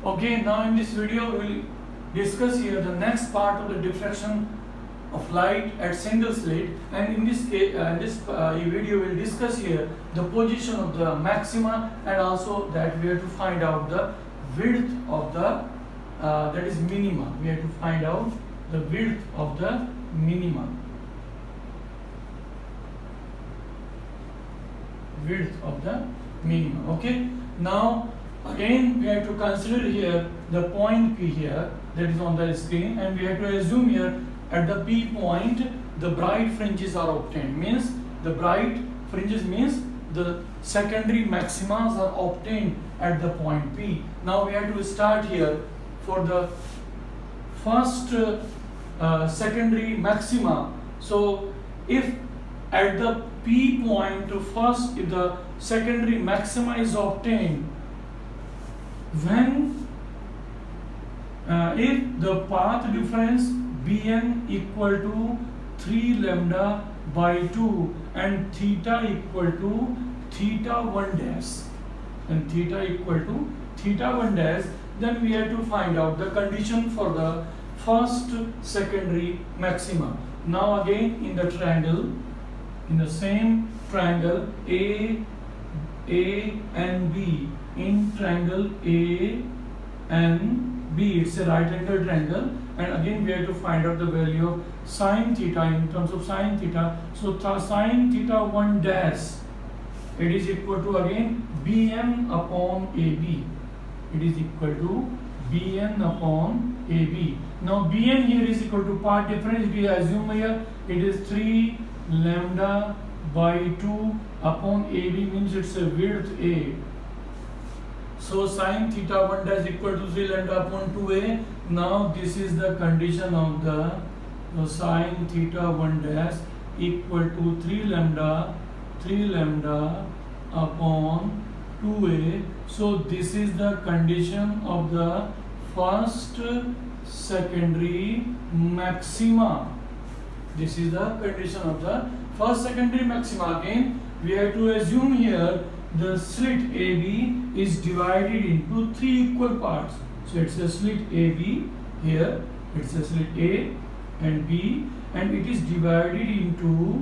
Okay, now in this video we will discuss here the next part of the diffraction of light at single slit, and in this video we will discuss here the position of the maxima, and also that we have to find out the width of the that is minima. We have to find out the width of the minima. Width of the minima. Okay. Now again we have to consider here the point P here that is on the screen, and we have to assume here at the P point the bright fringes are obtained. Means the bright fringes means the secondary maximas are obtained at the point P. Now we have to start here for the first secondary maxima. So if at the P point first, if the secondary maxima is obtained, when if the path difference Bn equal to 3 lambda by 2 and theta equal to theta 1 dash, and theta equal to theta 1 dash, then we have to find out the condition for the first secondary maxima. Now again in the triangle, in the same triangle A and B, in triangle A and B, it's a right angle triangle, and again we have to find out the value of sine theta in terms of sine theta. So sine theta 1 dash, it is equal to again Bn upon AB. It is equal to Bn upon AB. Now Bn here is equal to path difference. We assume here it is 3 lambda by 2 upon AB, means it's a width A. So sine theta 1 dash equal to 3 lambda upon 2A. Now this is the condition of the sine theta 1 dash equal to 3 lambda upon 2A. So this is the condition of the first secondary maxima. This is the condition of the first secondary maxima. Again we have to assume here the slit AB is divided into 3 equal parts. So it's a slit AB here, it's a slit A and B, and it is divided into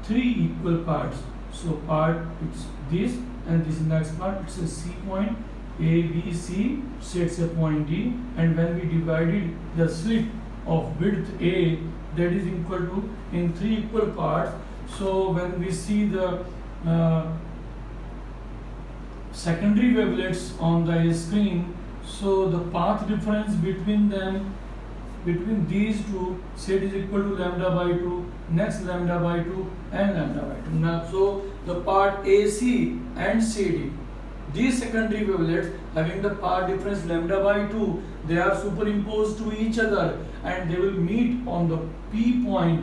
3 equal parts. So part it's this, and this next part it's a C point A, B, C, so it's a point D, and when we divided the slit of width A, that is equal to in 3 equal parts. So when we see the secondary wavelets on the screen, so the path difference between them, between these two, say it is equal to lambda by 2, next lambda by 2 and lambda by 2. Now so the part AC and CD, these secondary wavelets having the path difference lambda by 2, they are superimposed to each other, and they will meet on the P point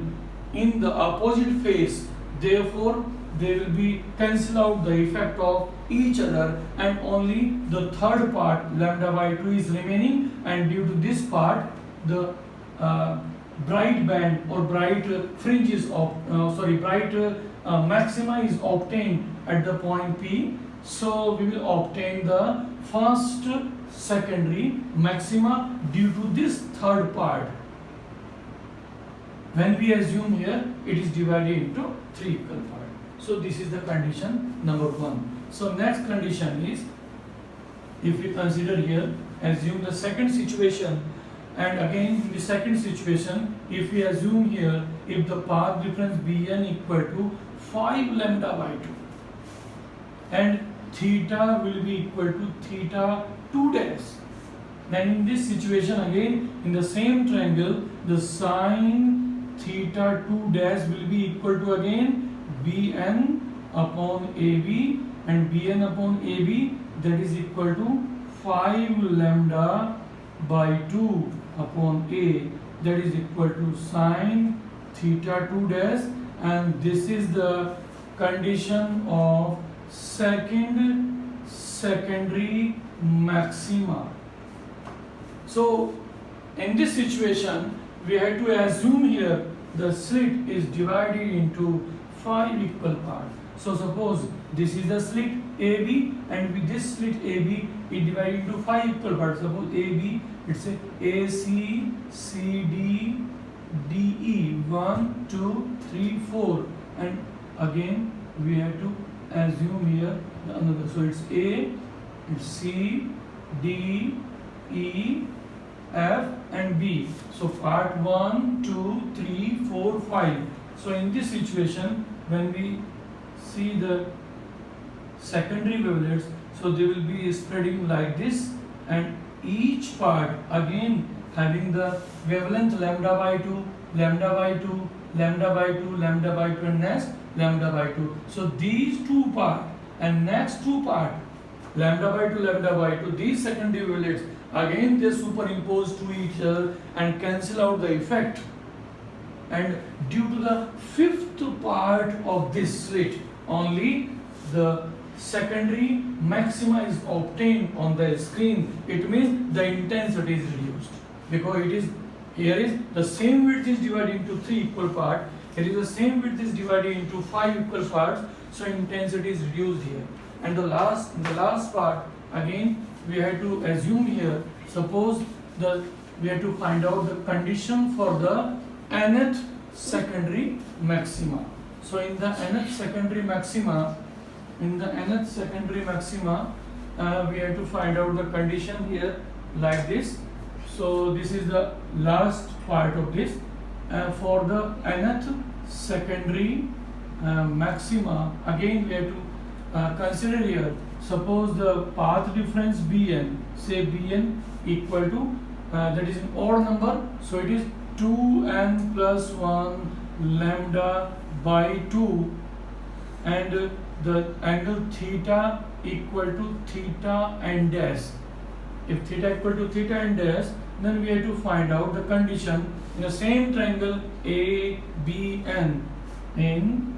in the opposite phase. Therefore they will be cancel out the effect of each other, and only the third part lambda by 2 is remaining, and due to this part the bright band or bright fringes of maxima is obtained at the point P. So we will obtain the first secondary maxima due to this third part, when we assume here it is divided into 3 equal parts. So this is the condition number 1. So next condition is, if we consider here, assume the second situation, and again in the second situation, if we assume here, if the path difference Bn equal to 5 lambda by 2 and theta will be equal to theta 2 dash, then in this situation again in the same triangle the sine theta 2 dash will be equal to again Bn upon AB, and Bn upon AB, that is equal to 5 lambda by 2 upon A, that is equal to sine theta 2 dash, and this is the condition of secondary maxima. So in this situation we have to assume here the slit is divided into 5 equal parts. So suppose this is the slit AB, and with this slit AB, it divided into 5 equal parts. Suppose AB, it's a AC, CD, DE, 1, 2, 3, 4, and again we have to assume here the another. So it's A, it's C, D, E, F, and B. So part 1, 2, 3, 4, 5. So in this situation, when we see the secondary wavelets, so they will be spreading like this, and each part again having the wavelength lambda by 2, lambda by 2, lambda by 2, lambda by 2, and next lambda by 2. So these two part and next two part, lambda by 2, lambda by 2, these secondary wavelets again they superimpose to each other and cancel out the effect. And due to the fifth part of this slit, only the secondary maxima is obtained on the screen. It means the intensity is reduced, because it is here is the same width is divided into 3 equal parts. Here is the same width is divided into 5 equal parts. So intensity is reduced here. And the last part again we have to assume here. Suppose we have to find out the condition for the nth secondary maxima. So in the nth secondary maxima, we have to find out the condition here like this. So this is the last part of this. For the nth secondary maxima, again we have to consider here. Suppose the path difference Bn, say Bn equal to that is an odd number, so it is 2n plus 1 lambda by 2, and the angle theta equal to theta and dash. If theta equal to theta and dash, then we have to find out the condition in the same triangle ABN. In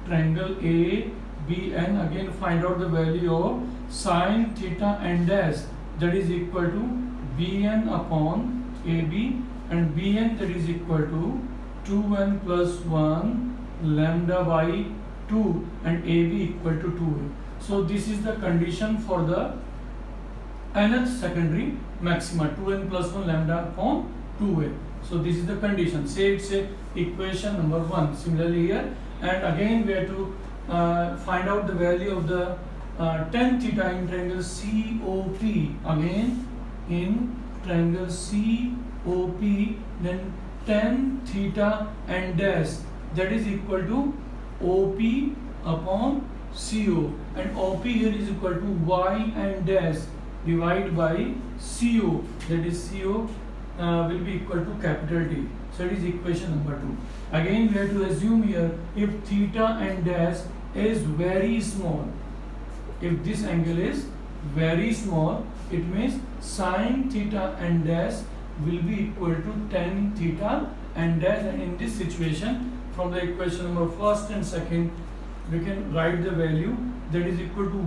triangle ABN, again find out the value of sine theta and dash, that is equal to Bn upon AB, and Bn that is equal to 2n plus 1 lambda by 2, and AB equal to 2a. So this is the condition for the nth secondary maxima, 2n plus 1 lambda upon 2a. So this is the condition. Say it's a equation number 1. Similarly here, and again we have to find out the value of the tan theta in triangle COP. Again in triangle COP, then tan theta and dash, that is equal to OP upon CO, and OP here is equal to Y and dash divided by CO, that is CO will be equal to capital T. So it is equation number 2. Again we have to assume here, if theta and dash is very small, if this angle is very small, it means sine theta and dash will be equal to tan theta and dash, and in this situation from the equation number first and second we can write the value, that is equal to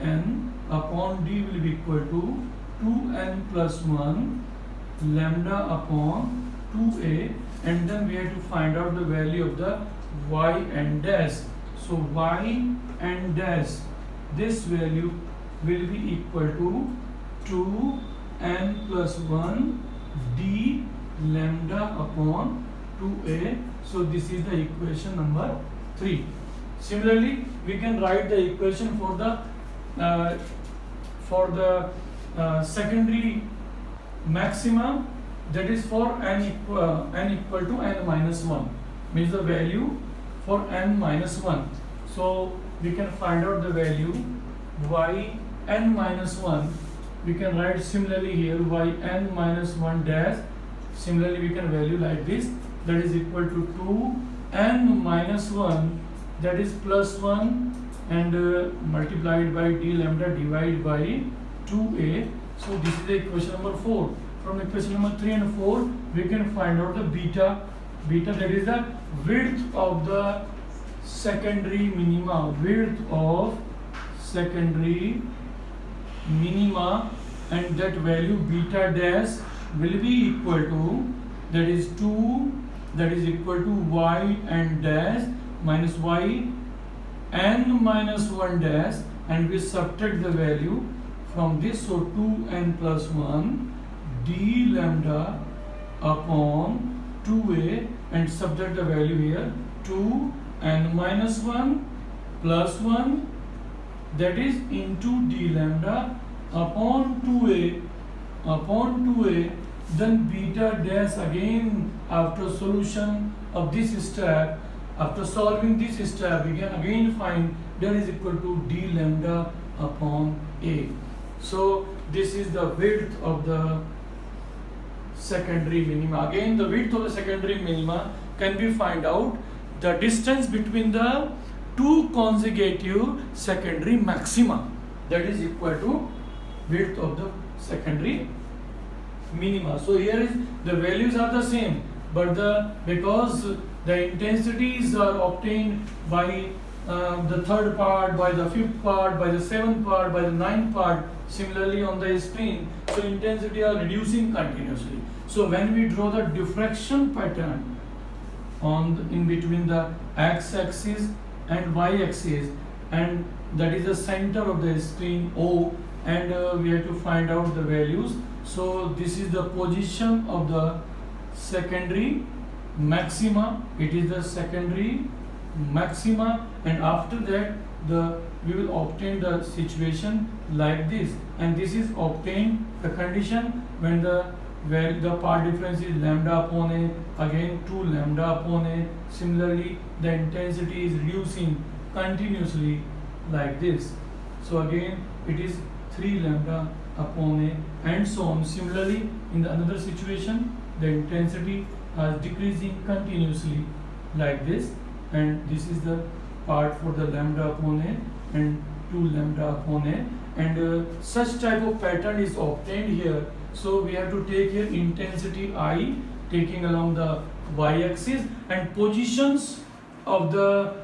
yn upon d will be equal to 2n plus 1 lambda upon 2a, and then we have to find out the value of the y and dash. So y and dash, this value will be equal to 2n plus 1 d lambda upon 2a. So this is the equation number 3. Similarly, we can write the equation for the secondary maxima, that is for n equal to n minus 1, means the value for n minus 1. So we can find out the value y n minus 1. We can write similarly here y n minus 1 dash. Similarly we can value like this, that is equal to 2n minus 1, that is plus 1, and multiplied by d lambda divided by 2a. So this is the equation number 4. From equation number 3 and 4 we can find out the beta, that is the width of the secondary minima, and that value beta dash will be equal to, that is 2, that is equal to y and dash minus y n minus 1 dash and we subtract the value from this, so 2n plus 1 d lambda upon 2a, and subtract the value here, 2n minus 1 plus 1, that is into d lambda upon 2a, then beta dash again after solution of this step, after solving this step we can again find that is equal to d lambda upon a. So this is the width of the secondary minima. Again, the width of the secondary minima can be find out the distance between the two consecutive secondary maxima, that is equal to width of the secondary minima. So here is the values are the same, but because the intensities are obtained by the third part, by the fifth part, by the seventh part, by the ninth part, similarly on the screen, so intensity are reducing continuously. So when we draw the diffraction pattern in between the x-axis and y-axis, and that is the center of the screen O, and we have to find out the values. So this is the position of the secondary maxima, it is the secondary maxima, and after that we will obtain the situation like this, and this is obtained the condition when the part difference is lambda upon a, again 2 lambda upon a. Similarly the intensity is reducing continuously like this, so again it is 3 lambda upon a, and so on. Similarly in the another situation the intensity is decreasing continuously like this, and this is the part for the lambda upon a and 2 lambda upon a, and such type of pattern is obtained here. So we have to take here intensity I taking along the y-axis, and positions of the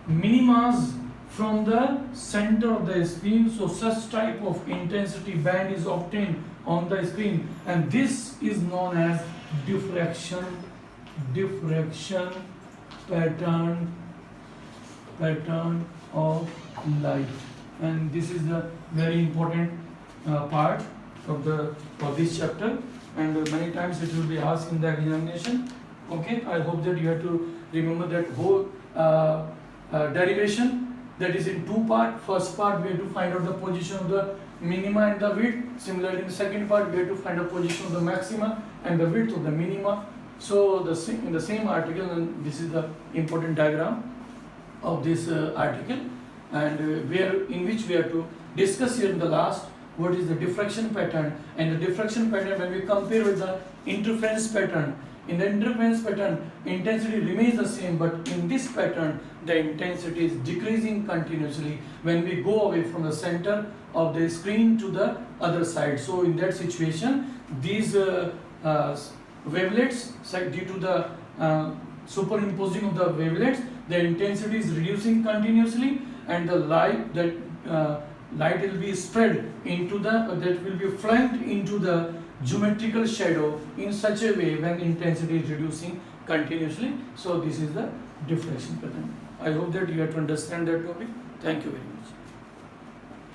minimas from the center of the screen. So such type of intensity band is obtained on the screen, and this is known as diffraction pattern of light, and this is the very important part of this chapter, and many times it will be asked in the examination. Okay, I hope that you have to remember that whole derivation, that is in two part. First part we have to find out the position of the minima and the width. Similarly in the second part we have to find out position of the maxima and the width of the minima. So in the same article, and this is the important diagram of this article, and in which we have to discuss here in the last what is the diffraction pattern, and the diffraction pattern when we compare with the interference pattern. In the interference pattern intensity remains the same, but in this pattern the intensity is decreasing continuously when we go away from the center of the screen to the other side. So in that situation these wavelets, due to the superimposing of the wavelets, the intensity is reducing continuously, and the light will be spread into that will be flanked into the geometrical shadow in such a way when intensity is reducing continuously. So this is the diffraction pattern. I hope that you have to understand that topic. Thank you very much.